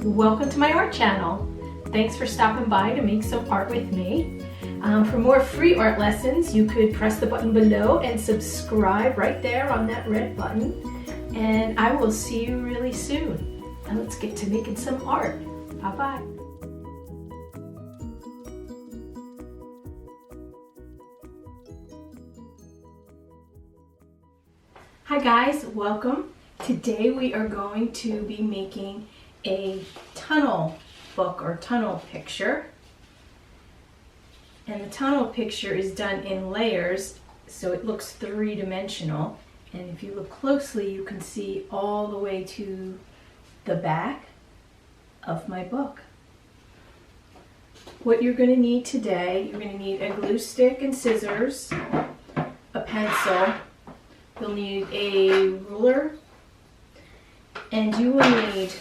Welcome to my art channel. Thanks for stopping by to make some art with me. For more free art lessons, you could press the button below and subscribe right there on that red button. And I will see you really soon. And let's get to making some art. Bye-bye. Hi guys, welcome. Today we are going to be making a tunnel book or tunnel picture. And the tunnel picture is done in layers, so it looks three-dimensional. And if you look closely, you can see all the way to the back of my book. What you're going to need today, you're going to need a glue stick and scissors, a pencil, you'll need a ruler, and you will need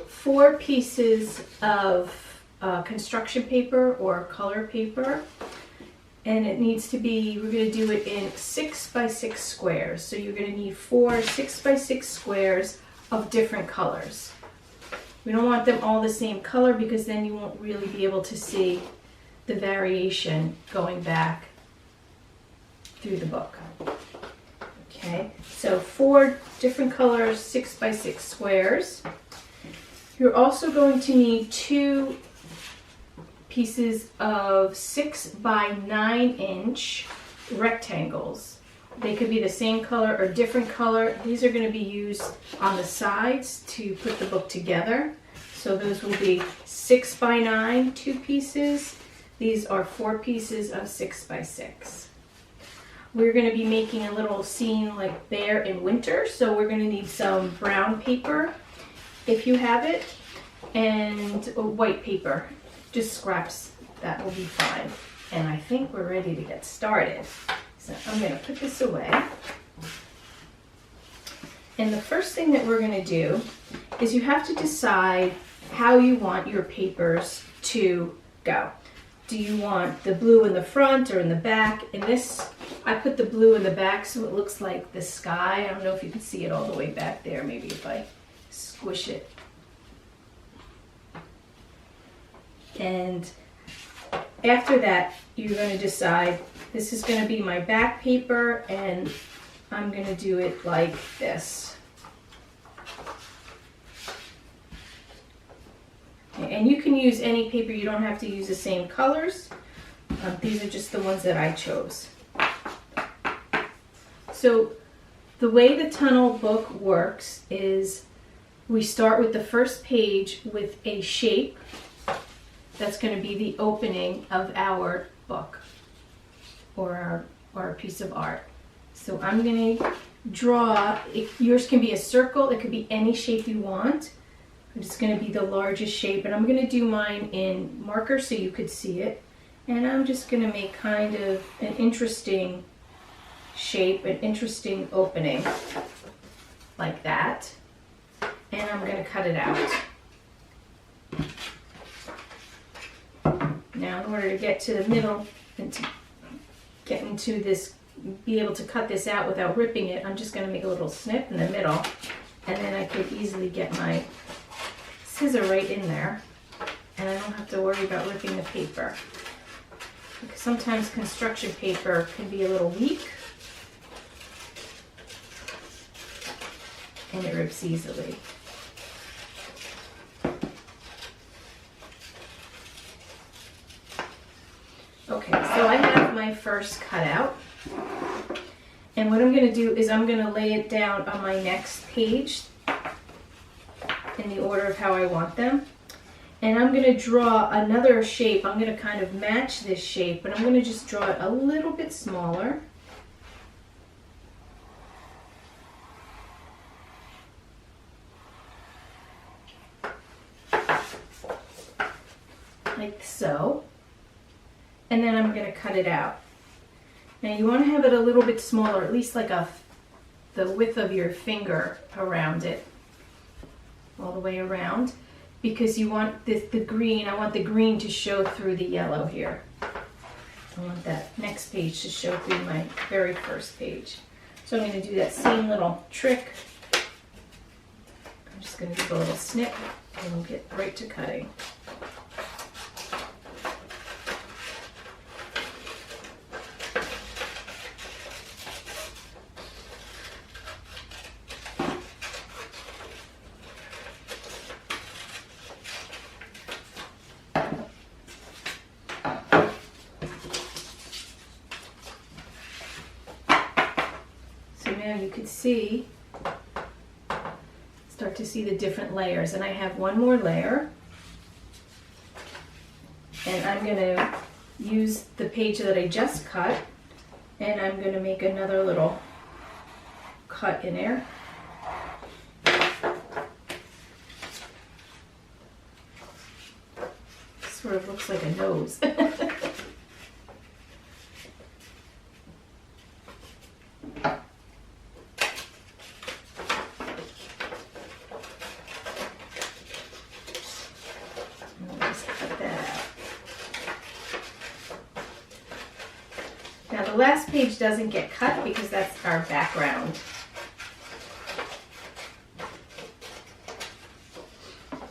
4 pieces of construction paper or color paper, and it needs to be, we're going to do it in 6 by 6 squares. So you're going to need 4 6 by 6 squares of different colors. We don't want them all the same color because then you won't really be able to see the variation going back through the book. Okay, so 4 different colors, 6 by 6 squares. You're also going to need 2 pieces of 6 by 9 inch rectangles. They could be the same color or different color. These are going to be used on the sides to put the book together. So those will be 6 by 9, 2 pieces. These are 4 pieces of 6 by 6. We're going to be making a little scene like bear in winter, so we're going to need some brown paper, if you have it, and white paper, just scraps, that will be fine. And I think we're ready to get started. So I'm going to put this away. And the first thing that we're going to do is you have to decide how you want your papers to go. Do you want the blue in the front or in the back? In this, I put the blue in the back so it looks like the sky. I don't know if you can see it all the way back there, maybe if I squish it. And after that, you're going to decide, this is going to be my back paper, and I'm going to do it like this. And you can use any paper, you don't have to use the same colors. These are just the ones that I chose. So the way the tunnel book works is we start with the first page with a shape. That's going to be the opening of our book or our piece of art. So I'm going to draw, yours can be a circle, it could be any shape you want. It's going to be the largest shape, and I'm going to do mine in marker so you could see it. And I'm just going to make kind of an interesting shape, an interesting opening, like that. And I'm going to cut it out. Now, in order to get to the middle and to get into this, be able to cut this out without ripping it, I'm just going to make a little snip in the middle, and then I could easily get my scissor right in there, and I don't have to worry about ripping the paper, because sometimes construction paper can be a little weak and it rips easily. Okay, so I have my first cutout, and what I'm going to do is I'm going to lay it down on my next page in the order of how I want them. And I'm going to draw another shape. I'm going to kind of match this shape, but I'm going to just draw it a little bit smaller. Like so. And then I'm going to cut it out. Now you want to have it a little bit smaller, at least like the width of your finger around it. All the way around, because you want the green, I want the green to show through the yellow here. I want that next page to show through my very first page. So I'm going to do that same little trick. I'm just going to do a little snip and we'll get right to cutting. So now you can see, start to see the different layers, and I have one more layer, and I'm going to use the page that I just cut, and I'm going to make another little cut in there. Sort of looks like a nose. Now the last page doesn't get cut because that's our background.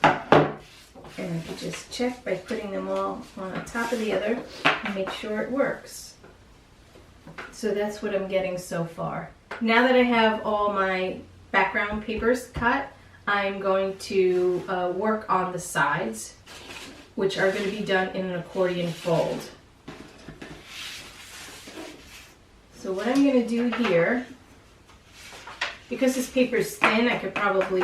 And I could just check by putting them all one on top of the other and make sure it works. So that's what I'm getting so far. Now that I have all my background papers cut, I'm going to work on the sides, which are going to be done in an accordion fold. So what I'm going to do here, because this paper is thin, I could probably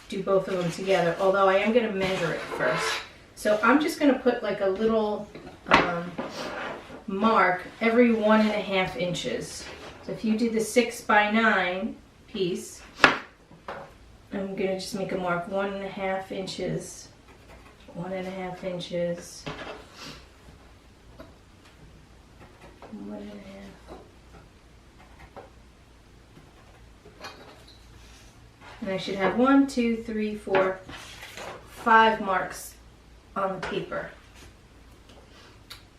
do both of them together, although I am going to measure it first. So I'm just going to put like a little mark every 1.5 inches. So if you do the 6x9 piece, I'm going to just make a mark 1.5 inches, 1.5 inches, 1.5. And I should have 1, 2, 3, 4, 5 marks on the paper.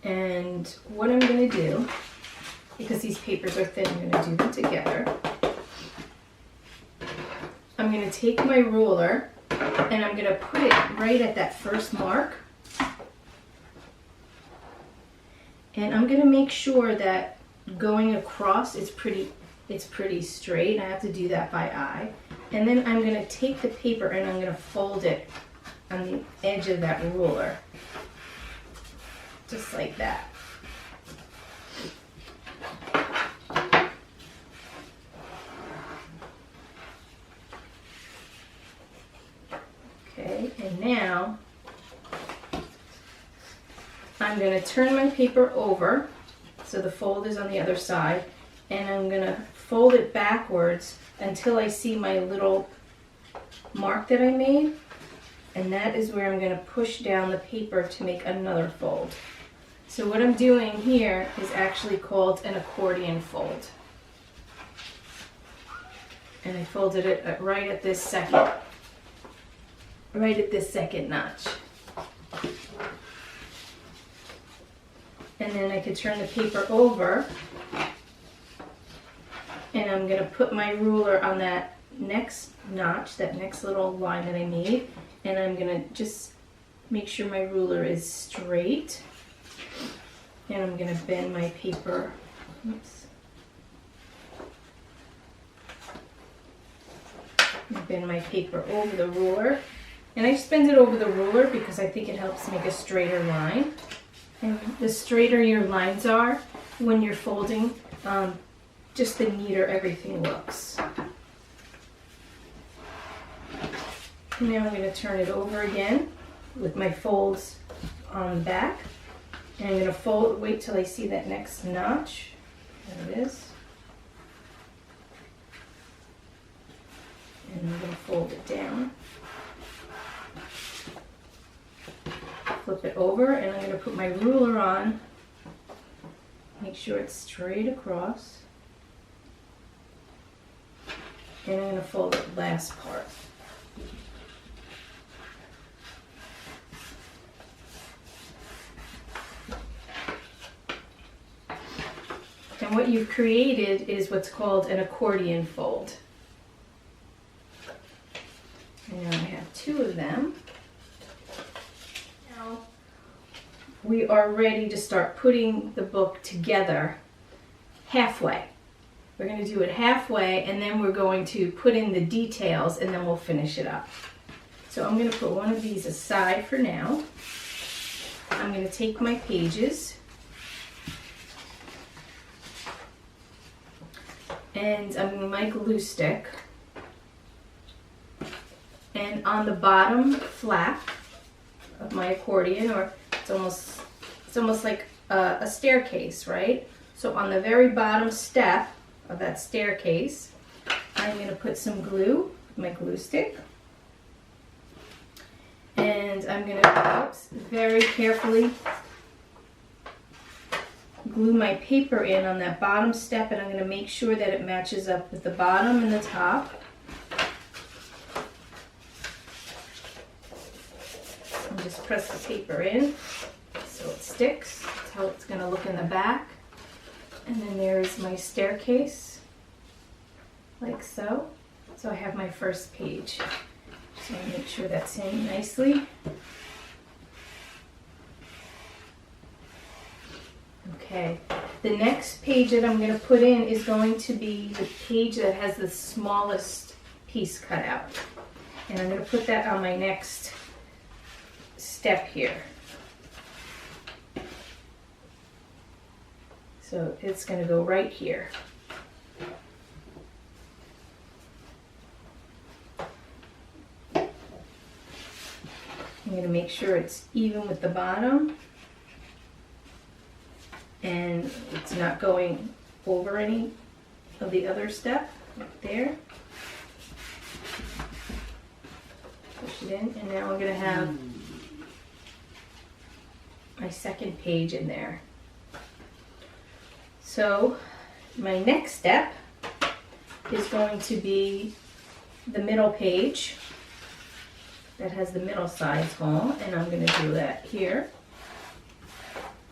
And what I'm going to do, because these papers are thin, I'm going to do them together. I'm going to take my ruler and I'm going to put it right at that first mark. And I'm going to make sure that going across it's pretty straight. I have to do that by eye. And then I'm going to take the paper and I'm going to fold it on the edge of that ruler. Just like that. Okay, and now I'm going to turn my paper over so the fold is on the other side, and I'm going to fold it backwards until I see my little mark that I made, and that is where I'm going to push down the paper to make another fold. So what I'm doing here is actually called an accordion fold. And I folded it right at this second notch. And then I could turn the paper over, and I'm going to put my ruler on that next notch, that next little line that I made, and I'm going to just make sure my ruler is straight. And I'm going to bend my paper. Oops. Bend my paper over the ruler. And I just bend it over the ruler because I think it helps make a straighter line. And the straighter your lines are when you're folding, just the neater everything looks. And now I'm going to turn it over again with my folds on the back. And I'm going to wait till I see that next notch. There it is. And I'm going to fold it down. Flip it over, and I'm going to put my ruler on. Make sure it's straight across. And I'm going to fold the last part. And what you've created is what's called an accordion fold. And now I have 2 of them. we are ready to start putting the book together halfway. We're going to do it halfway, and then we're going to put in the details, and then we'll finish it up. So I'm going to put one of these aside for now. I'm going to take my pages, and I'm going to my glue stick, and on the bottom flap of my accordion, or it's almost like a staircase, right? So on the very bottom step of that staircase, I'm going to put some glue, my glue stick, and I'm going to very carefully glue my paper in on that bottom step, and I'm going to make sure that it matches up with the bottom and the top. And just press the paper in so it sticks. That's how it's going to look in the back. And then there's my staircase, like so. So I have my first page. Just want to make sure that's in nicely. Okay, the next page that I'm going to put in is going to be the page that has the smallest piece cut out. And I'm going to put that on my next step here. So it's going to go right here. I'm going to make sure it's even with the bottom and it's not going over any of the other step right there. Push it in, and now I'm going to have my second page in there. So my next step is going to be the middle page that has the middle size hole, and I'm going to do that here.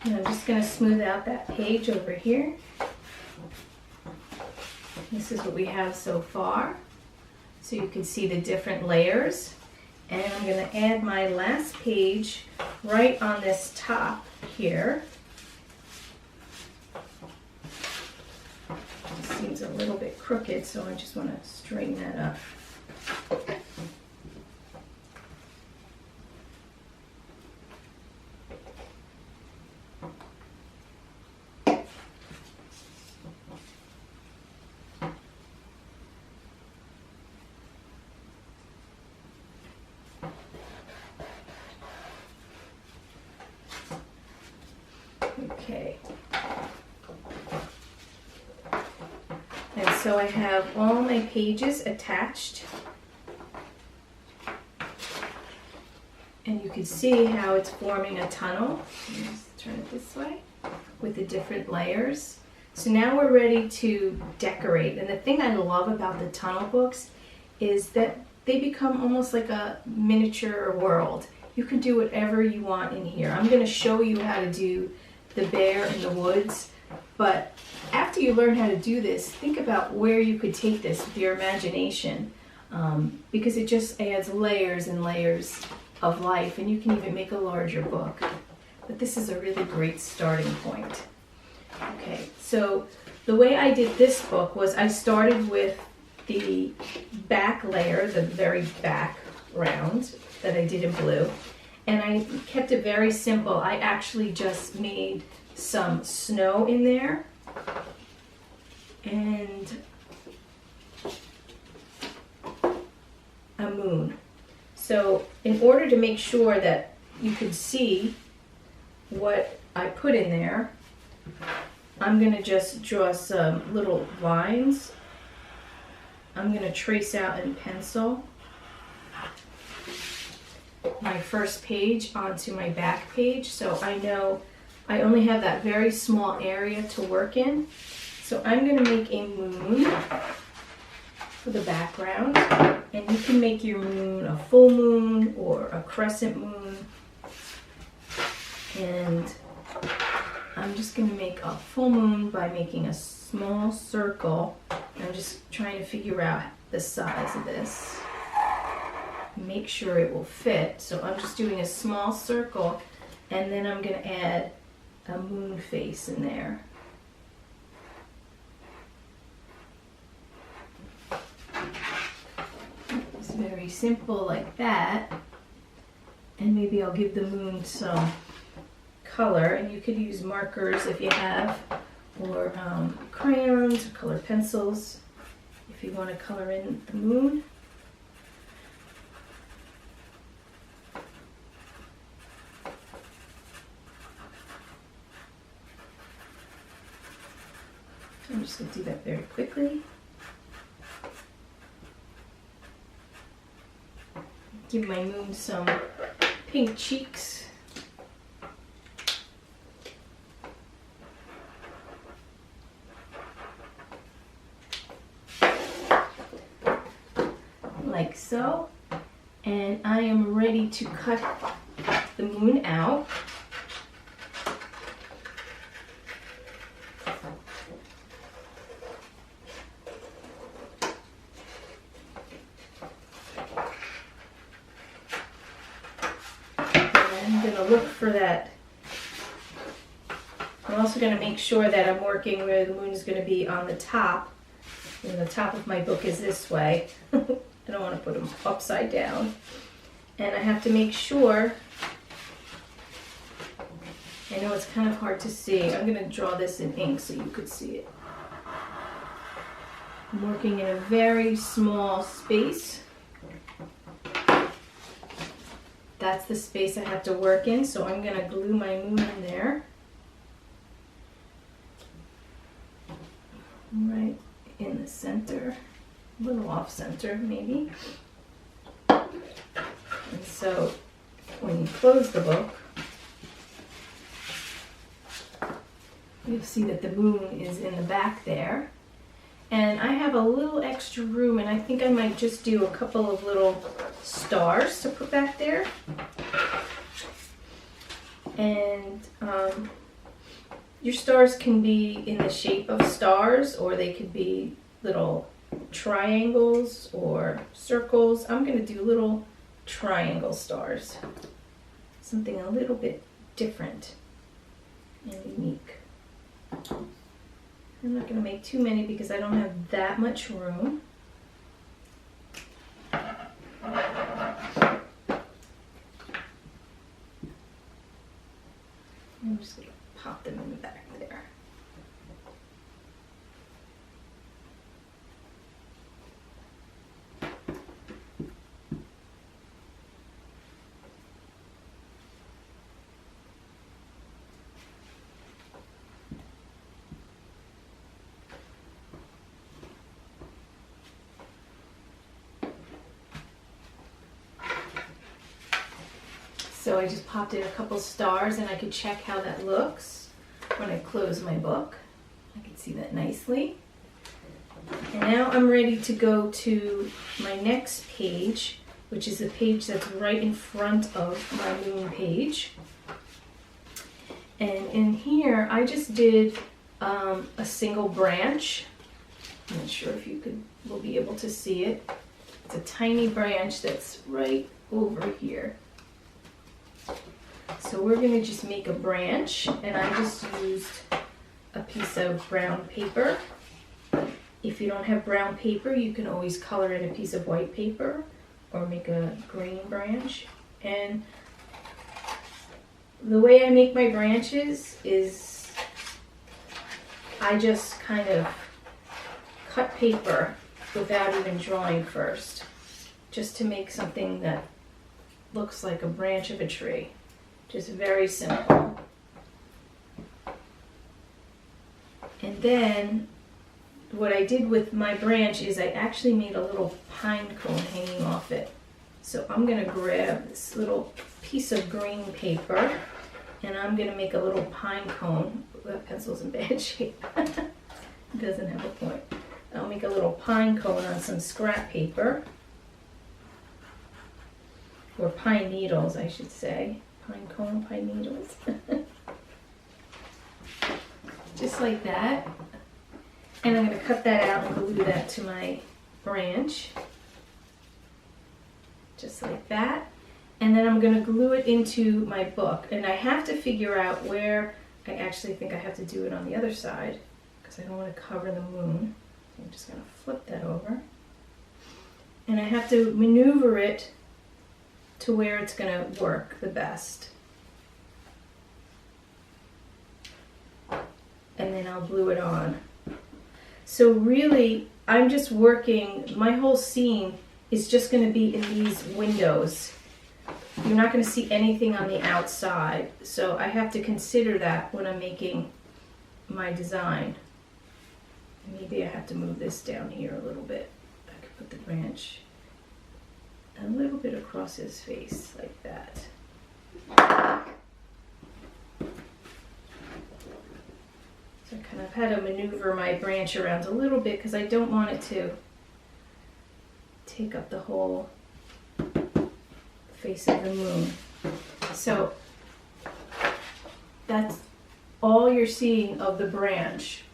And I'm just going to smooth out that page over here. This is what we have so far. So you can see the different layers. And I'm going to add my last page right on this top here. It seems a little bit crooked, so I just want to straighten that up. Okay. And so I have all my pages attached. And you can see how it's forming a tunnel. Just turn it this way with the different layers. So now we're ready to decorate. And the thing I love about the tunnel books is that they become almost like a miniature world. You can do whatever you want in here. I'm going to show you how to do the bear in the woods, but after you learn how to do this, think about where you could take this with your imagination, because it just adds layers and layers of life, and you can even make a larger book. But this is a really great starting point. Okay, so the way I did this book was I started with the back layer, the very back round that I did in blue. And I kept it very simple. I actually just made some snow in there and a moon. So in order to make sure that you could see what I put in there, I'm going to just draw some little lines. I'm going to trace out in pencil my first page onto my back page, so I know I only have that very small area to work in. So I'm going to make a moon for the background, and you can make your moon a full moon or a crescent moon. And I'm just going to make a full moon by making a small circle. I'm just trying to figure out the size of this. Make sure it will fit. So I'm just doing a small circle, And then I'm going to add a moon face in there. It's very simple like that. And maybe I'll give the moon some color, and you could use markers if you have, or crayons, or colored pencils if you want to color in the moon. I'm just going to do that very quickly. Give my moon some pink cheeks. Like so. And I am ready to cut the moon out. I'm going to look for that. I'm also going to make sure that I'm working where the moon is going to be on the top. And the top of my book is this way. I don't want to put them upside down. And I have to make sure, I know it's kind of hard to see. I'm going to draw this in ink so you could see it. I'm working in a very small space. That's the space I have to work in, so I'm going to glue my moon in there. Right in the center, a little off center maybe. And so when you close the book, you'll see that the moon is in the back there. And I have a little extra room, and I think I might just do a couple of little stars to put back there. And your stars can be in the shape of stars, or they could be little triangles or circles. I'm going to do little triangle stars. Something a little bit different and unique. I'm not going to make too many because I don't have that much room. I'm just going to pop them in the back there. So I just popped in a couple stars, and I could check how that looks when I close my book. I can see that nicely. And now I'm ready to go to my next page, which is the page that's right in front of my moon page. And in here, I just did a single branch. I'm not sure if you will be able to see it. It's a tiny branch that's right over here. So we're going to just make a branch, and I just used a piece of brown paper. If you don't have brown paper, you can always color in a piece of white paper or make a green branch. And the way I make my branches is I just kind of cut paper without even drawing first, just to make something that looks like a branch of a tree. Just very simple. And then what I did with my branch is I actually made a little pine cone hanging off it. So I'm going to grab this little piece of green paper, and I'm going to make a little pine cone. That pencil's in bad shape. It doesn't have a point. I'll make a little pine cone on some scrap paper, or pine needles, I should say. Pine cone, pine needles. Just like that. And I'm going to cut that out and glue that to my branch. Just like that. And then I'm going to glue it into my book. And I have to figure out where, I actually think I have to do it on the other side because I don't want to cover the moon. I'm just going to flip that over. And I have to maneuver it to where it's going to work the best. And then I'll glue it on. So really, I'm just working, my whole scene is just going to be in these windows. You're not going to see anything on the outside. So I have to consider that when I'm making my design. Maybe I have to move this down here a little bit. I could put the branch a little bit across his face like that. So I kind of had to maneuver my branch around a little bit because I don't want it to take up the whole face of the moon. So that's all you're seeing of the branch.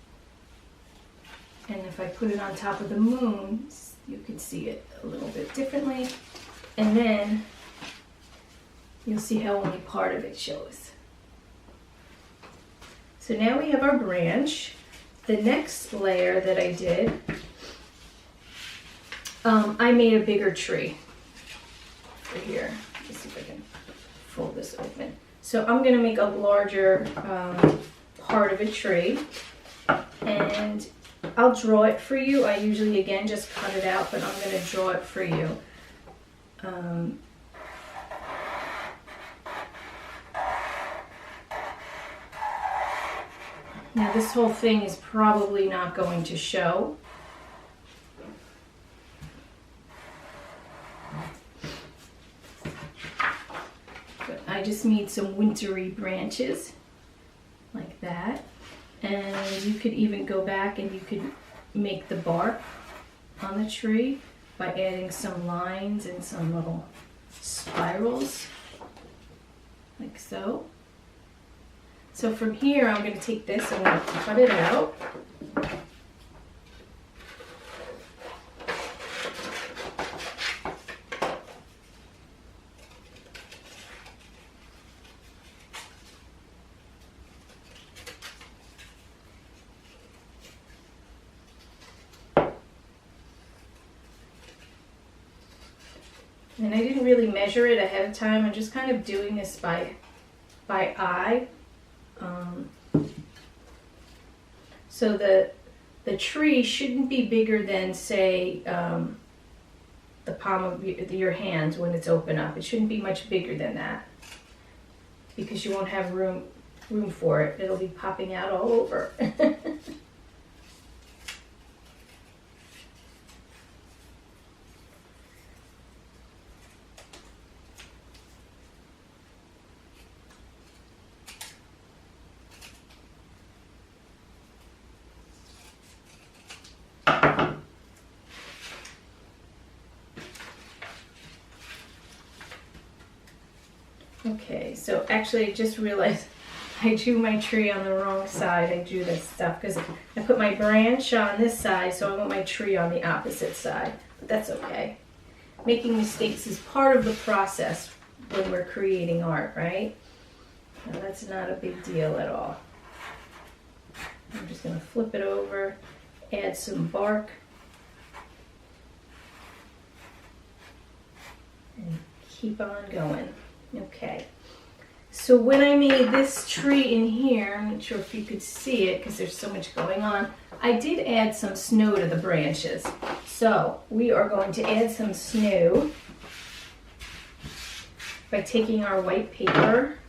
And if I put it on top of the moon, you can see it a little bit differently. And then you'll see how only part of it shows. So now we have our branch. The next layer that I did, I made a bigger tree for here. Let's see if I can fold this open. So I'm going to make a larger part of a tree, and I'll draw it for you. I usually, again, just cut it out, but I'm going to draw it for you. Now this whole thing is probably not going to show. But I just made some wintry branches like that. And you could even go back and you could make the bark on the tree by adding some lines and some little spirals, like so. So from here, I'm going to take this, I'm going to cut it out. And I didn't really measure it ahead of time. I'm just kind of doing this by eye. So the tree shouldn't be bigger than, say, the palm of your hand when it's open up. It shouldn't be much bigger than that because you won't have room for it. It'll be popping out all over. Okay, so actually I just realized I drew my tree on the wrong side. I drew this stuff because I put my branch on this side, so I want my tree on the opposite side. But that's okay. Making mistakes is part of the process when we're creating art, right? Now, that's not a big deal at all. I'm just going to flip it over, add some bark, and keep on going. Okay, so when I made this tree in here, I'm not sure if you could see it because there's so much going on, I did add some snow to the branches. So we are going to add some snow by taking our white paper.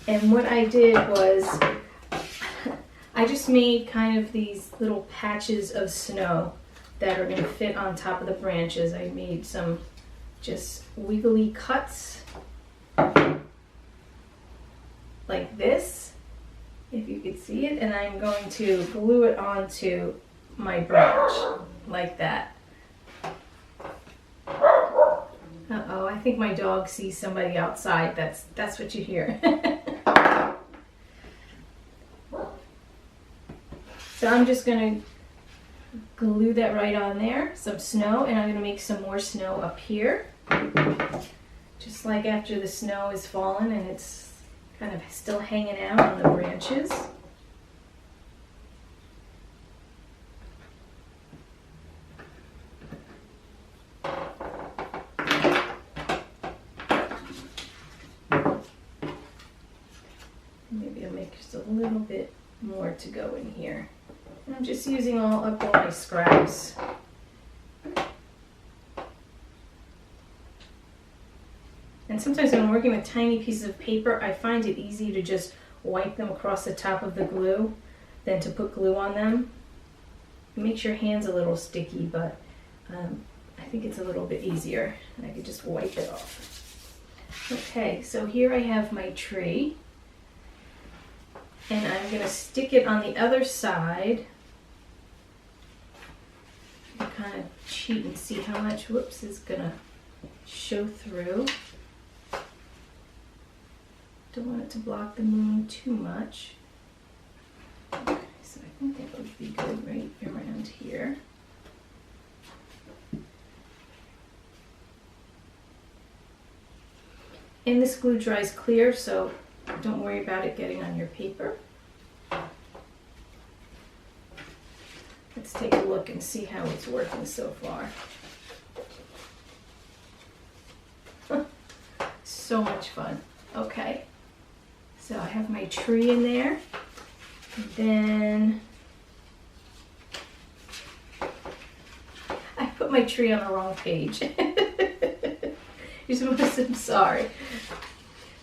And what I did was I just made kind of these little patches of snow that are going to fit on top of the branches. I made some just wiggly cuts like this, if you could see it, and I'm going to glue it onto my branch like that. Uh-oh, I think my dog sees somebody outside. That's what you hear. So I'm just going to glue that right on there, some snow, and I'm going to make some more snow up here. Just like after the snow is fallen and it's kind of still hanging out on the branches. Maybe I'll make just a little bit more to go in here. And I'm just using all my scraps. And sometimes when I'm working with tiny pieces of paper, I find it easy to just wipe them across the top of the glue than to put glue on them. It makes your hands a little sticky, but I think it's a little bit easier. I could just wipe it off. Okay, so here I have my tree. And I'm going to stick it on the other side. Kind of cheat and see how much, whoops, is going to show through. Don't want it to block the moon too much. Okay, so I think that would be good right around here. And this glue dries clear, so don't worry about it getting on your paper. Let's take a look and see how it's working so far. So much fun. Okay. So I have my tree in there. And then I put my tree on the wrong page. I'm sorry.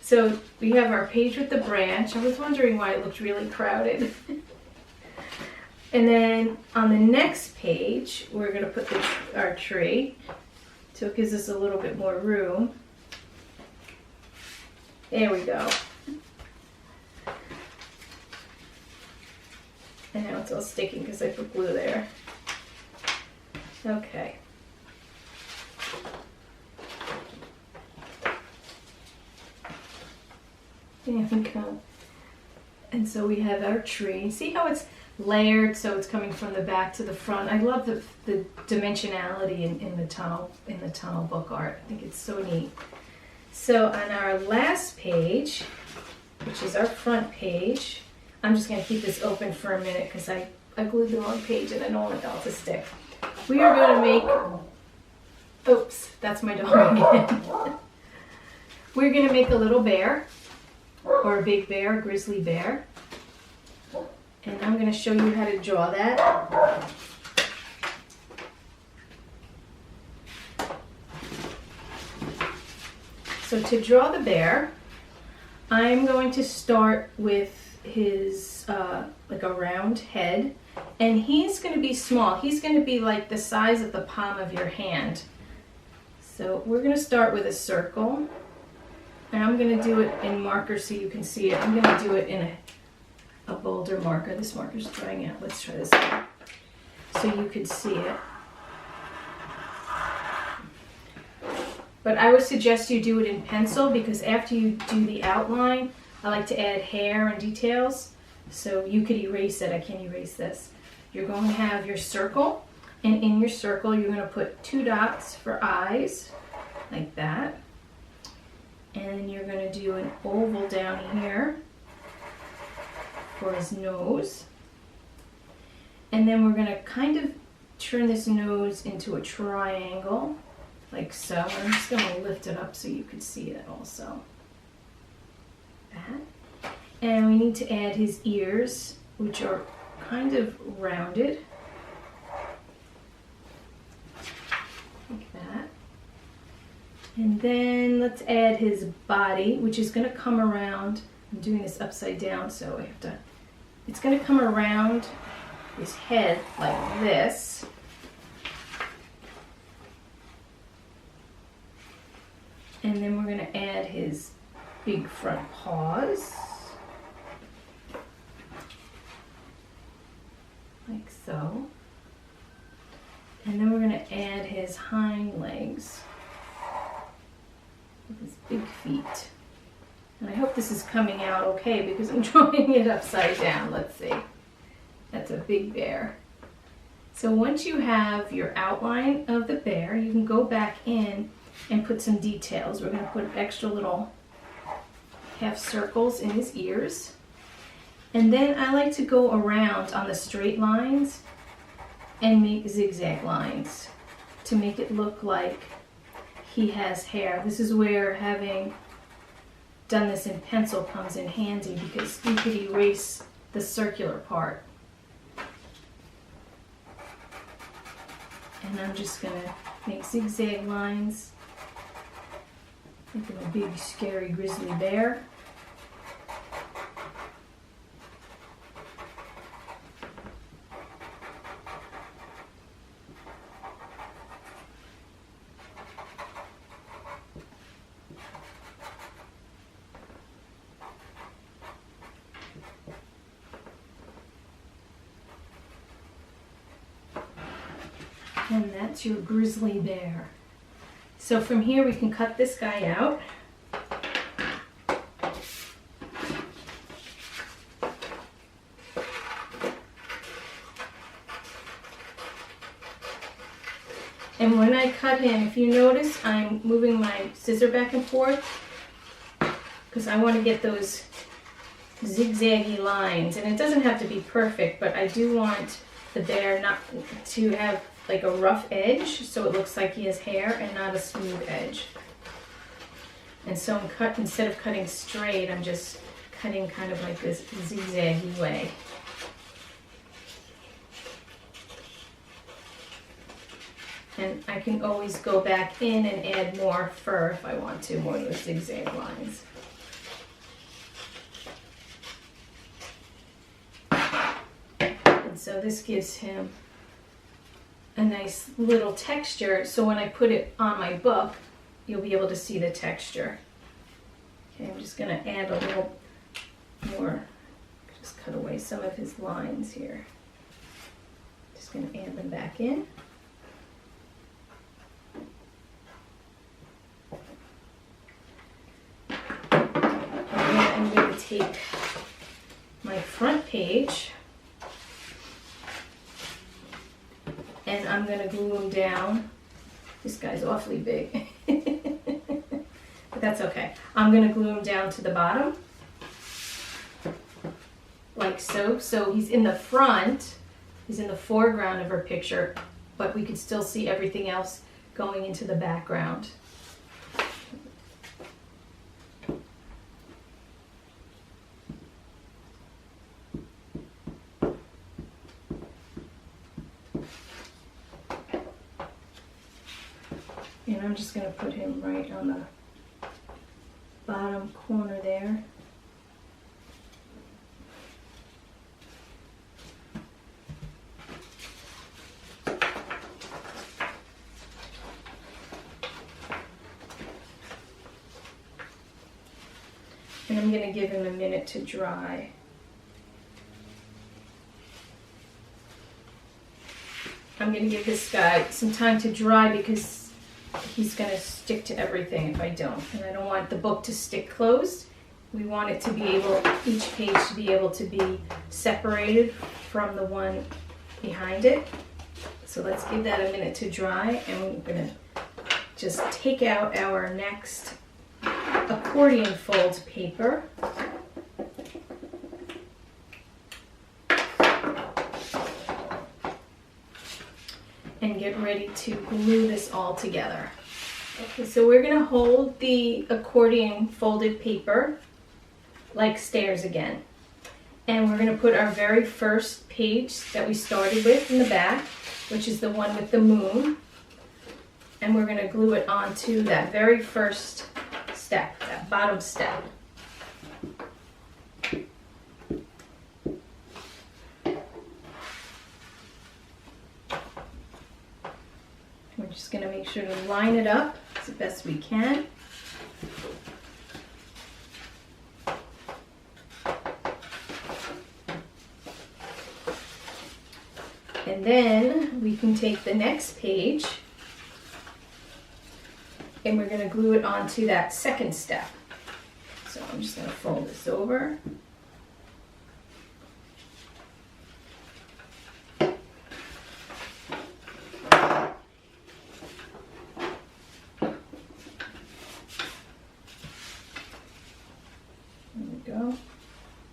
So we have our page with the branch. I was wondering why it looked really crowded. And then on the next page, we're going to put our tree. So it gives us a little bit more room. There we go. And now it's all sticking because I put glue there. Okay. There we go. And so we have our tree. See how it's layered, so it's coming from the back to the front. I love the dimensionality in the tunnel book art. I think it's so neat. So on our last page, which is our front page, I'm just going to keep this open for a minute because I glued the wrong page and I don't want it all to stick. We are going to make, oops, that's my dog again. We're going to make a little bear, or a big bear, a grizzly bear. And I'm going to show you how to draw that. So to draw the bear, I'm going to start with his like a round head, and he's going to be small. He's going to be like the size of the palm of your hand. So we're going to start with a circle, and I'm going to do it in marker so you can see it. I'm going to do it in a bolder marker. This marker's drying out. Let's try this one so you could see it. But I would suggest you do it in pencil because after you do the outline, I like to add hair and details. So you could erase it. I can't erase this. You're going to have your circle, and in your circle you're going to put 2 dots for eyes, like that. And you're going to do an oval down here for his nose. And then we're going to kind of turn this nose into a triangle, like so. I'm just going to lift it up so you can see it also. That. And we need to add his ears, which are kind of rounded, like that. And then let's add his body, which is going to come around. I'm doing this upside down, so I have to, it's going to come around his head like this. And then we're going to add his big front paws, like so. And then we're going to add his hind legs with his big feet. And I hope this is coming out okay because I'm drawing it upside down. Let's see. That's a big bear. So once you have your outline of the bear, you can go back in and put some details. We're going to put extra little half circles in his ears. And then I like to go around on the straight lines and make zigzag lines to make it look like he has hair. This is where having done this in pencil comes in handy, because you could erase the circular part. And I'm just going to make zigzag lines, making a big scary grizzly bear. And that's your grizzly bear. So from here we can cut this guy out. And when I cut him, if you notice, I'm moving my scissor back and forth because I want to get those zigzaggy lines. And it doesn't have to be perfect, but I do want the bear not to have like a rough edge, so it looks like he has hair and not a smooth edge. And so instead of cutting straight, I'm just cutting kind of like this zigzaggy way. And I can always go back in and add more fur if I want to, more of those zigzag lines. And so this gives him a nice little texture, so when I put it on my book, you'll be able to see the texture. Okay, I'm just going to add a little more, just cut away some of his lines here. Just going to add them back in. And then I'm going to take my front page and I'm going to glue them down. This guy's awfully big, but that's okay. I'm going to glue him down to the bottom, like so. So he's in the front, he's in the foreground of our picture, but we could still see everything else going into the background. And I'm just going to put him right on the bottom corner there. And I'm going to give him a minute to dry. I'm going to give this guy some time to dry because he's going to stick to everything if I don't. And I don't want the book to stick closed. We want it to be able, each page to be able to be separated from the one behind it. So let's give that a minute to dry, and we're going to just take out our next accordion fold paper. And get ready to glue this all together. Okay, so we're going to hold the accordion folded paper like stairs again. And we're going to put our very first page that we started with in the back, which is the one with the moon. And we're going to glue it onto that very first step, that bottom step. We're just going to make sure to line it up as best we can. And then we can take the next page and we're going to glue it onto that second step. So I'm just going to fold this over. There we go.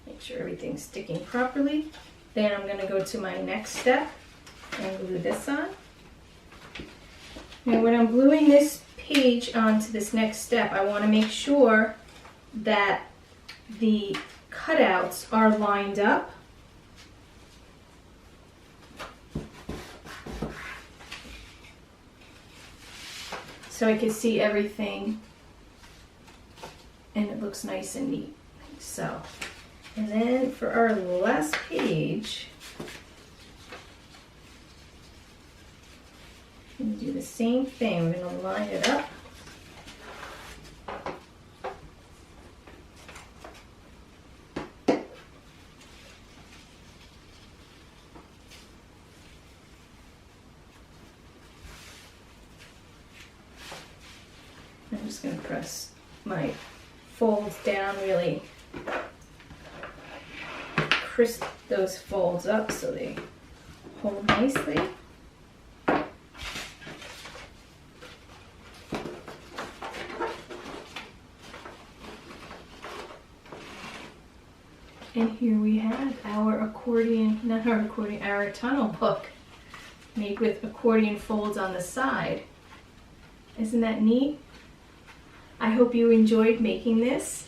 Make sure everything's sticking properly. Then I'm going to go to my next step and glue this on. And when I'm gluing this page onto this next step, I want to make sure that the cutouts are lined up. So I can see everything and it looks nice and neat. So, and then for our last page, we're going to do the same thing. We're going to line it up. I'm just going to press my folds down, really crisp those folds up so they hold nicely. And here we have our accordion, not our accordion, our tunnel book made with accordion folds on the side. Isn't that neat? I hope you enjoyed making this,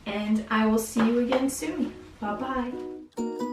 and I will see you again soon. Bye-bye.